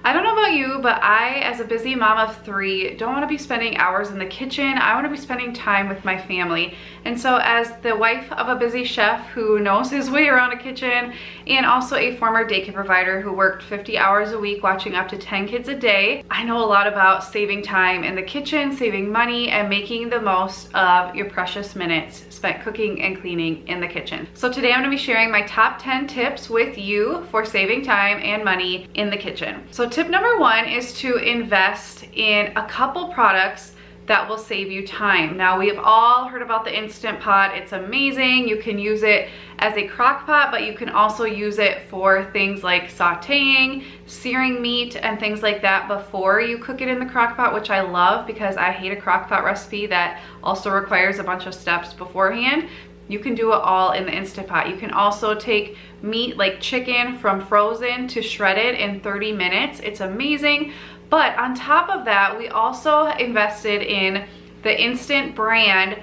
I don't know about you, but I, as a busy mom of 3, don't want to be spending hours in the kitchen. I want to be spending time with my family. And so as the wife of a busy chef who knows his way around a kitchen, and also a former daycare provider who worked 50 hours a week watching up to 10 kids a day, I know a lot about saving time in the kitchen, saving money, and making the most of your precious minutes spent cooking and cleaning in the kitchen. So today I'm going to be sharing my top 10 tips with you for saving time and money in the kitchen. So tip number 1 is to invest in a couple products that will save you time. Now, we have all heard about the Instant Pot. It's amazing. You can use it as a crock pot, but you can also use it for things like sauteing, searing meat, and things like that before you cook it in the crock pot, which I love because I hate a crock pot recipe that also requires a bunch of steps beforehand. You can do it all in the Instant Pot. You can also take meat like chicken from frozen to shred it in 30 minutes. It's amazing. But on top of that, we also invested in the Instant brand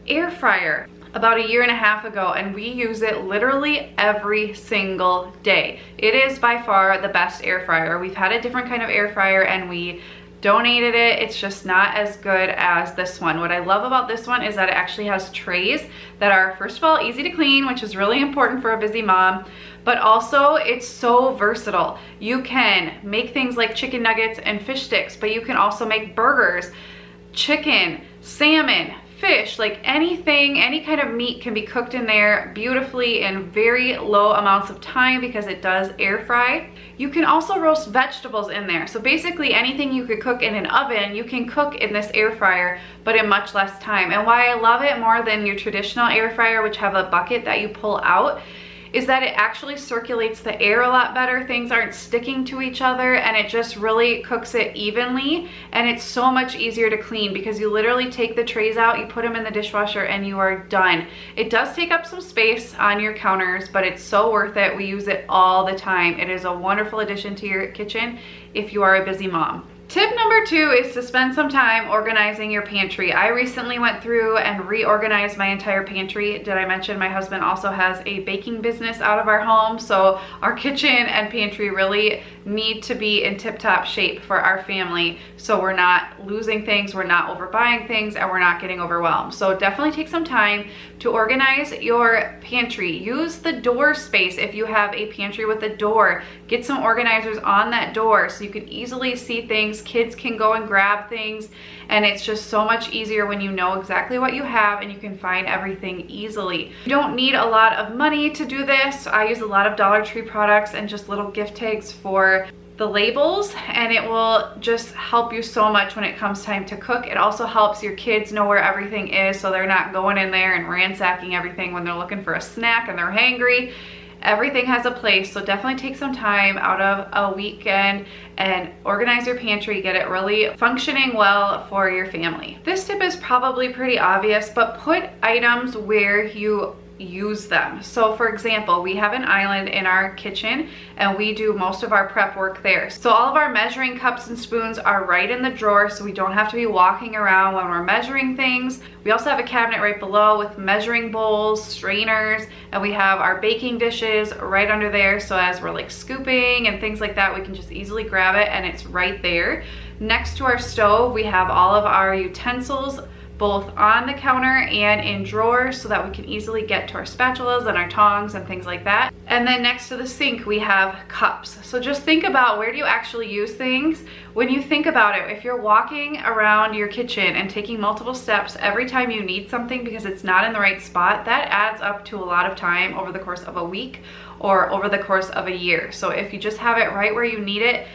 air fryer about 1.5 years ago, and we use it literally every single day. It is by far the best air fryer. We've had a different kind of air fryer and we donated it. It's just not as good as this one. What I love about this one is that it actually has trays that are, first of all, easy to clean, which is really important for a busy mom, but also it's so versatile. You can make things like chicken nuggets and fish sticks, but you can also make burgers, chicken, salmon, fish, like anything, any kind of meat can be cooked in there beautifully in very low amounts of time because it does air fry. You can also roast vegetables in there. So basically anything you could cook in an oven, you can cook in this air fryer, but in much less time. And why I love it more than your traditional air fryer, which have a bucket that you pull out, is that it actually circulates the air a lot better. Things aren't sticking to each other and it just really cooks it evenly, and it's so much easier to clean because you literally take the trays out, you put them in the dishwasher, and you are done. It does take up some space on your counters, but it's so worth it. We use it all the time. It is a wonderful addition to your kitchen if you are a busy mom. Tip number 2 is to spend some time organizing your pantry. I recently went through and reorganized my entire pantry. Did I mention my husband also has a baking business out of our home? So our kitchen and pantry really need to be in tip-top shape for our family, so we're not losing things, we're not overbuying things, and we're not getting overwhelmed. So definitely take some time to organize your pantry. Use the door space if you have a pantry with a door. Get some organizers on that door so you can easily see things. Kids can go and grab things, and it's just so much easier when you know exactly what you have and you can find everything easily. You don't need a lot of money to do this. I use a lot of Dollar Tree products and just little gift tags for the labels, and it will just help you so much when it comes time to cook. It also helps your kids know where everything is so they're not going in there and ransacking everything when they're looking for a snack and they're hangry. Everything has a place, so definitely take some time out of a weekend and organize your pantry, get it really functioning well for your family. This tip is probably pretty obvious, but put items where you use them. So for example, we have an island in our kitchen and we do most of our prep work there. So all of our measuring cups and spoons are right in the drawer, so we don't have to be walking around when we're measuring things. We also have a cabinet right below with measuring bowls, strainers, and we have our baking dishes right under there, so as we're like scooping and things like that, we can just easily grab it and it's right there. Next to our stove, we have all of our utensils both on the counter and in drawers so that we can easily get to our spatulas and our tongs and things like that. And then next to the sink, we have cups. So just think about, where do you actually use things? When you think about it, if you're walking around your kitchen and taking multiple steps every time you need something because it's not in the right spot, that adds up to a lot of time over the course of a week or over the course of a year. So if you just have it right where you need it,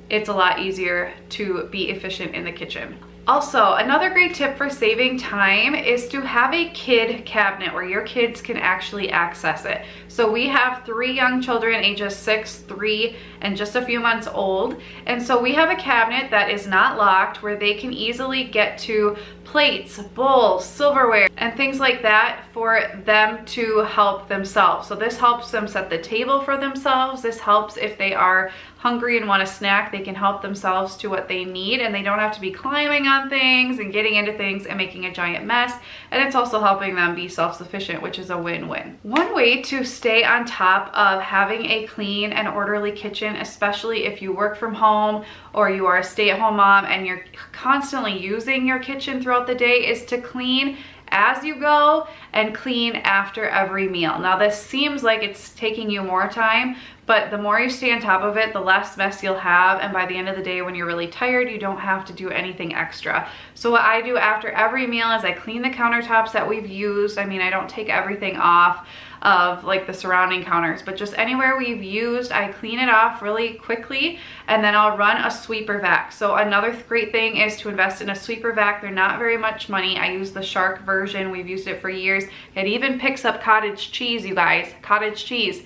it's a lot easier to be efficient in the kitchen. Also, another great tip for saving time is to have a kid cabinet where your kids can actually access it. So we have 3 young children, ages 6, 3, and just a few months old. And so we have a cabinet that is not locked where they can easily get to plates, bowls, silverware, and things like that for them to help themselves. So this helps them set the table for themselves. This helps if they are hungry and want a snack, they can help themselves to what they need, and they don't have to be climbing on things and getting into things and making a giant mess. And it's also helping them be self-sufficient, which is a win-win. One way to stay on top of having a clean and orderly kitchen, especially if you work from home or you are a stay-at-home mom and you're constantly using your kitchen throughout the day, is to clean as you go and clean after every meal. Now this seems like it's taking you more time, but the more you stay on top of it, the less mess you'll have, and by the end of the day when you're really tired, you don't have to do anything extra. So what I do after every meal is I clean the countertops that we've used. I mean, I don't take everything off of like the surrounding counters, but just anywhere we've used, I clean it off really quickly, and then I'll run a sweeper vac. So another great thing is to invest in a sweeper vac. They're not very much money. I use the Shark version. We've used it for years. It even picks up cottage cheese, you guys, cottage cheese.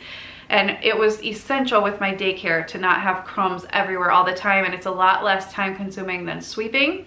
And it was essential with my daycare to not have crumbs everywhere all the time, and it's a lot less time consuming than sweeping.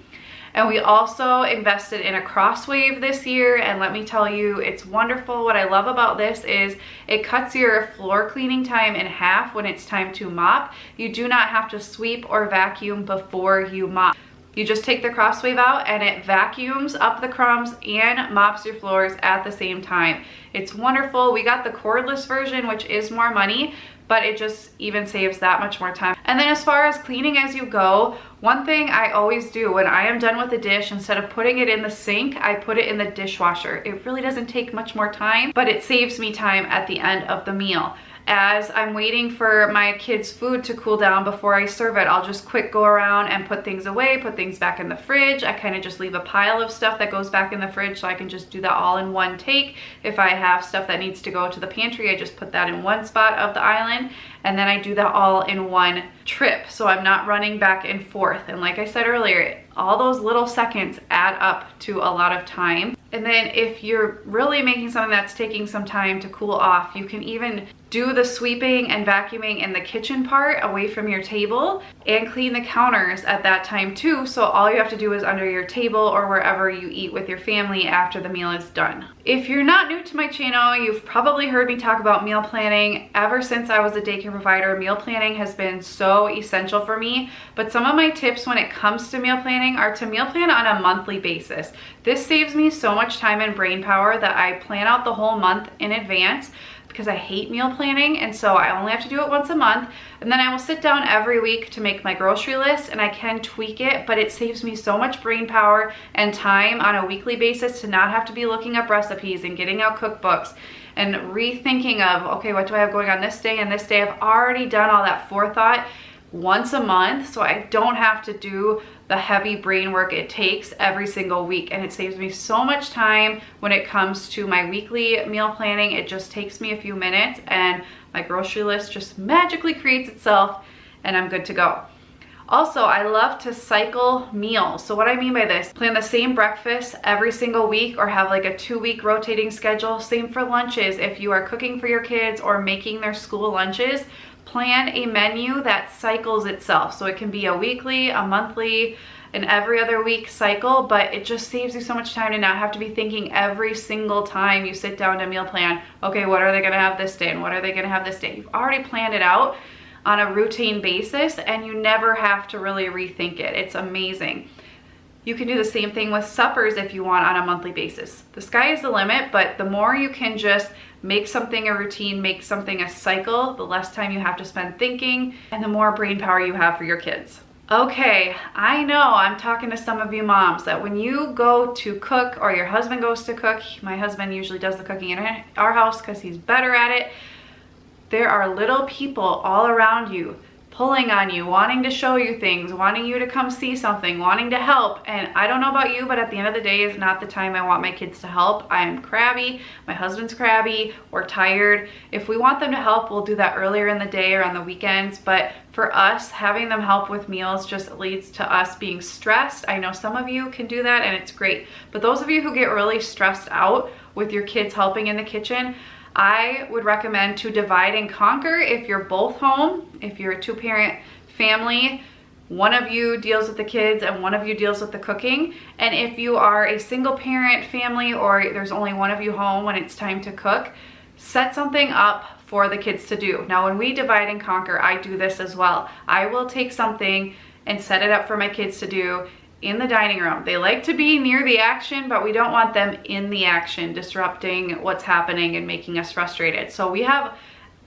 And we also invested in a crosswave this year, and let me tell you, it's wonderful. What I love about this is it cuts your floor cleaning time in half when it's time to mop. You do not have to sweep or vacuum before you mop. You just take the crosswave out and it vacuums up the crumbs and mops your floors at the same time. It's wonderful. We got the cordless version, which is more money, but it just even saves that much more time. And then as far as cleaning as you go, one thing I always do when I am done with a dish, instead of putting it in the sink, I put it in the dishwasher. It really doesn't take much more time, but it saves me time at the end of the meal. As I'm waiting for my kids' food to cool down before I serve it, I'll just quick go around and put things away, put things back in the fridge. I kind of just leave a pile of stuff that goes back in the fridge so I can just do that all in one take. If I have stuff that needs to go to the pantry, I just put that in one spot of the island, and then I do that all in one trip, so I'm not running back and forth. And like I said earlier, all those little seconds add up to a lot of time. And then if you're really making something that's taking some time to cool off, you can even do the sweeping and vacuuming in the kitchen part away from your table and clean the counters at that time too. So all you have to do is under your table or wherever you eat with your family after the meal is done. If you're not new to my channel, you've probably heard me talk about meal planning. Ever since I was a daycare provider, meal planning has been so essential for me. But some of my tips when it comes to meal planning are to meal plan on a monthly basis. This saves me so much time and brain power that I plan out the whole month in advance, because I hate meal planning, and so I only have to do it once a month. And then I will sit down every week to make my grocery list, and I can tweak it, but it saves me so much brain power and time on a weekly basis to not have to be looking up recipes and getting out cookbooks and rethinking of, okay, what do I have going on this day and this day? I've already done all that forethought once a month, so I don't have to do the heavy brain work it takes every single week, and it saves me so much time when it comes to my weekly meal planning. It just takes me a few minutes and my grocery list just magically creates itself and I'm good to go. Also, I love to cycle meals. So what I mean by this, plan the same breakfast every single week or have like a 2-week rotating schedule. Same for lunches. If you are cooking for your kids or making their school lunches, plan a menu that cycles itself. So it can be a weekly, a monthly, an every other week cycle, but it just saves you so much time to not have to be thinking every single time you sit down to meal plan, okay, what are they gonna have this day and what are they gonna have this day? You've already planned it out on a routine basis and you never have to really rethink it. It's amazing. You can do the same thing with suppers if you want on a monthly basis. The sky is the limit, but the more you can just make something a routine, make something a cycle, the less time you have to spend thinking and the more brain power you have for your kids. Okay, I know I'm talking to some of you moms that when you go to cook or your husband goes to cook, my husband usually does the cooking in our house because he's better at it, there are little people all around you pulling on you, wanting to show you things, wanting you to come see something, wanting to help. And I don't know about you, but at the end of the day is not the time I want my kids to help. I am crabby, my husband's crabby, we're tired. If we want them to help, we'll do that earlier in the day or on the weekends. But for us, having them help with meals just leads to us being stressed. I know some of you can do that and it's great. But those of you who get really stressed out with your kids helping in the kitchen, I would recommend to divide and conquer. If you're both home, if you're a 2-parent family, one of you deals with the kids and one of you deals with the cooking. And if you are a single parent family or there's only one of you home when it's time to cook, set something up for the kids to do. Now, when we divide and conquer, I do this as well. I will take something and set it up for my kids to do in the dining room. They like to be near the action, but we don't want them in the action, disrupting what's happening and making us frustrated. So we have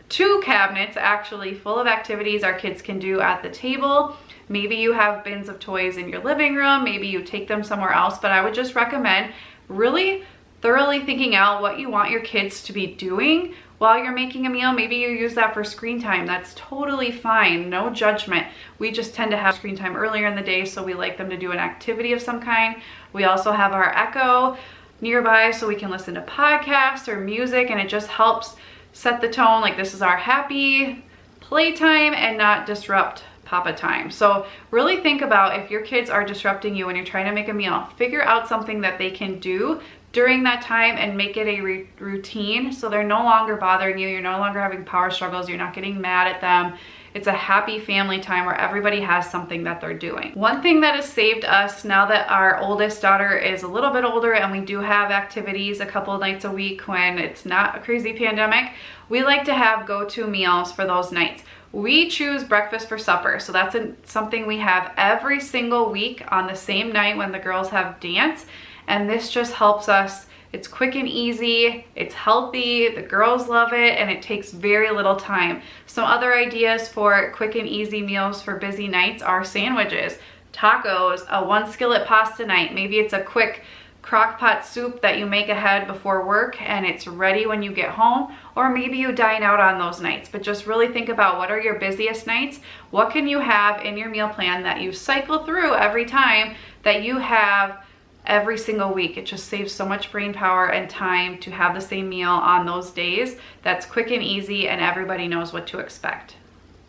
2 cabinets actually full of activities our kids can do at the table. Maybe you have bins of toys in your living room, maybe you take them somewhere else, but I would just recommend really thoroughly thinking out what you want your kids to be doing while you're making a meal. Maybe you use that for screen time. That's totally fine, no judgment. We just tend to have screen time earlier in the day, so we like them to do an activity of some kind. We also have our Echo nearby so we can listen to podcasts or music, and it just helps set the tone, like this is our happy playtime and not disrupt Papa time. So really think about if your kids are disrupting you when you're trying to make a meal, figure out something that they can do during that time and make it a routine so they're no longer bothering you, you're no longer having power struggles, you're not getting mad at them. It's a happy family time where everybody has something that they're doing. One thing that has saved us now that our oldest daughter is a little bit older and we do have activities a couple of nights a week when it's not a crazy pandemic, we like to have go-to meals for those nights. We choose breakfast for supper, so that's something we have every single week on the same night when the girls have dance, and this just helps us. It's quick and easy, it's healthy, the girls love it, and it takes very little time. Some other ideas for quick and easy meals for busy nights are sandwiches, tacos, a 1 skillet pasta night. Maybe it's a quick crock pot soup that you make ahead before work and it's ready when you get home, or maybe you dine out on those nights. But just really think about what are your busiest nights, what can you have in your meal plan that you cycle through every time that you have every single week. It just saves so much brain power and time to have the same meal on those days. That's quick and easy and everybody knows what to expect.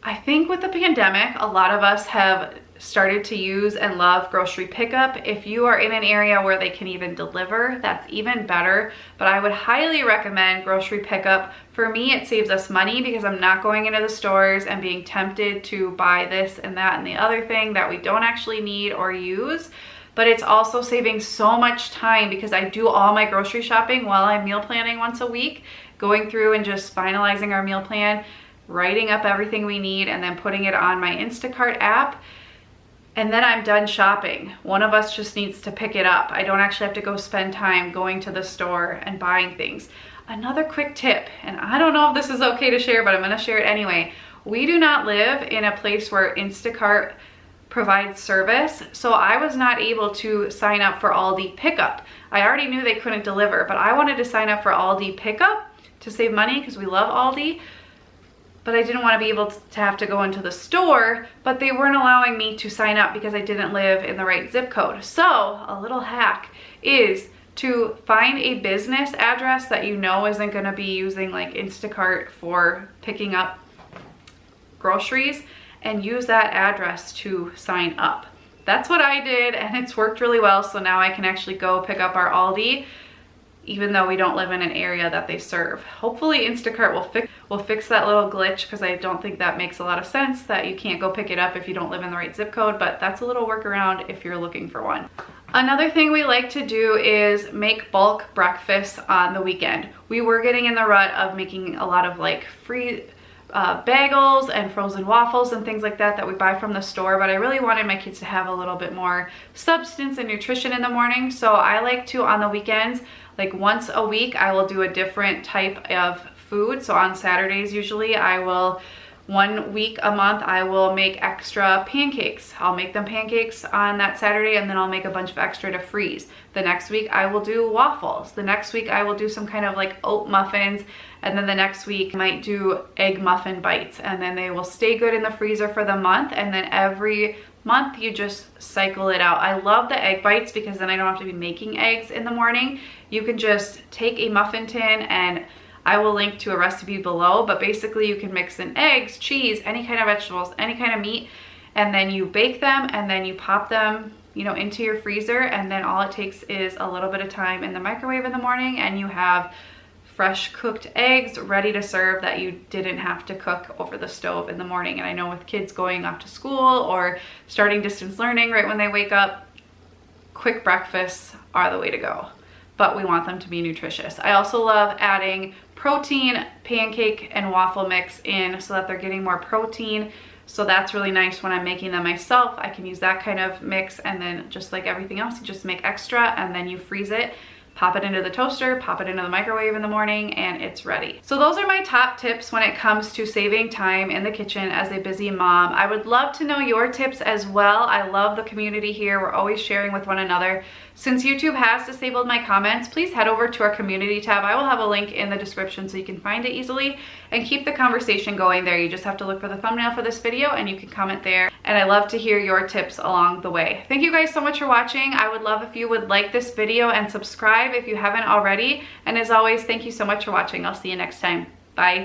I think with the pandemic, a lot of us have started to use and love grocery pickup. If you are in an area where they can even deliver, that's even better. But I would highly recommend grocery pickup. For me, it saves us money because I'm not going into the stores and being tempted to buy this and that and the other thing that we don't actually need or use. But it's also saving so much time because I do all my grocery shopping while I'm meal planning once a week, going through and just finalizing our meal plan, writing up everything we need, and then putting it on my Instacart app. And then I'm done shopping. One of us just needs to pick it up. I don't actually have to go spend time going to the store and buying things. Another quick tip, and I don't know if this is okay to share, but I'm gonna share it anyway. We do not live in a place where Instacart provides service, so I was not able to sign up for Aldi pickup. I already knew they couldn't deliver, but I wanted to sign up for Aldi pickup to save money because we love Aldi, but I didn't want to be able to have to go into the store, but they weren't allowing me to sign up because I didn't live in the right zip code. So a little hack is to find a business address that you know isn't going to be using like Instacart for picking up groceries, and use that address to sign up. That's what I did, and it's worked really well. So now I can actually go pick up our Aldi, even though we don't live in an area that they serve. Hopefully Instacart will fix that little glitch, because I don't think that makes a lot of sense that you can't go pick it up if you don't live in the right zip code, but that's a little workaround if you're looking for one. Another thing we like to do is make bulk breakfasts on the weekend. We were getting in the rut of making a lot of like free bagels and frozen waffles and things like that we buy from the store, but I really wanted my kids to have a little bit more substance and nutrition in the morning. So I like to, on the weekends, like once a week, I will do a different type of food. So on Saturdays, usually I will, 1 week a month, I will make extra pancakes. I'll make them pancakes on that Saturday, and then I'll make a bunch of extra to freeze. The next week I will do waffles. The next week I will do some kind of like oat muffins, and then the next week I might do egg muffin bites, and then they will stay good in the freezer for the month, and then every month you just cycle it out. I love the egg bites because then I don't have to be making eggs in the morning. You can just take a muffin tin, and I will link to a recipe below, but basically you can mix in eggs, cheese, any kind of vegetables, any kind of meat, and then you bake them, and then you pop them, you know, into your freezer, and then all it takes is a little bit of time in the microwave in the morning, and you have fresh cooked eggs ready to serve that you didn't have to cook over the stove in the morning. And I know with kids going off to school or starting distance learning right when they wake up, quick breakfasts are the way to go, but we want them to be nutritious. I also love adding protein pancake and waffle mix in so that they're getting more protein. So that's really nice when I'm making them myself. I can use that kind of mix, and then just like everything else, you just make extra and then you freeze it. Pop it into the toaster, pop it into the microwave in the morning, and it's ready. So those are my top tips when it comes to saving time in the kitchen as a busy mom. I would love to know your tips as well. I love the community here. We're always sharing with one another. Since YouTube has disabled my comments, please head over to our community tab. I will have a link in the description so you can find it easily and keep the conversation going there. You just have to look for the thumbnail for this video and you can comment there. And I love to hear your tips along the way. Thank you guys so much for watching. I would love if you would like this video and subscribe if you haven't already. And as always, thank you so much for watching. I'll see you next time. Bye.